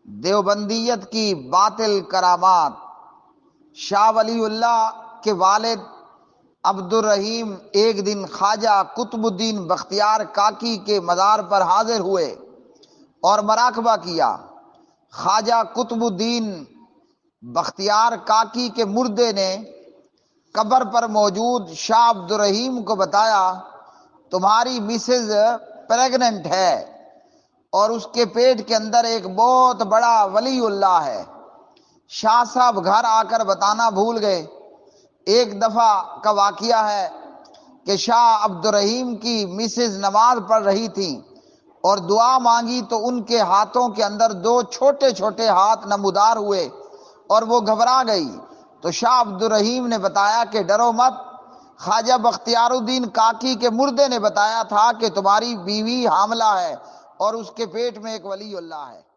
دیوبندیت کی باطل کرامات۔ شاہ ولی اللہ کے والد عبد الرحیم ایک دن خواجہ قطب الدین بختیار کاکی کے مزار پر حاضر ہوئے اور مراقبہ کیا۔ خواجہ قطب الدین بختیار کاکی کے مردے نے قبر پر موجود شاہ عبد الرحیم کو بتایا، تمہاری مسز پریگننٹ ہے اور اس کے پیٹ کے اندر ایک بہت بڑا ولی اللہ ہے۔ شاہ صاحب گھر آ کر بتانا بھول گئے۔ ایک دفعہ کا واقعہ ہے کہ شاہ عبد الرحیم کی مسز نماز پڑھ رہی تھی اور دعا مانگی تو ان کے ہاتھوں کے اندر دو چھوٹے چھوٹے ہاتھ نمودار ہوئے اور وہ گھبرا گئی۔ تو شاہ عبد الرحیم نے بتایا کہ ڈرو مت، خواجہ بختیار الدین کاکی کے مردے نے بتایا تھا کہ تمہاری بیوی حاملہ ہے اور اس کے پیٹ میں ایک ولی اللہ ہے۔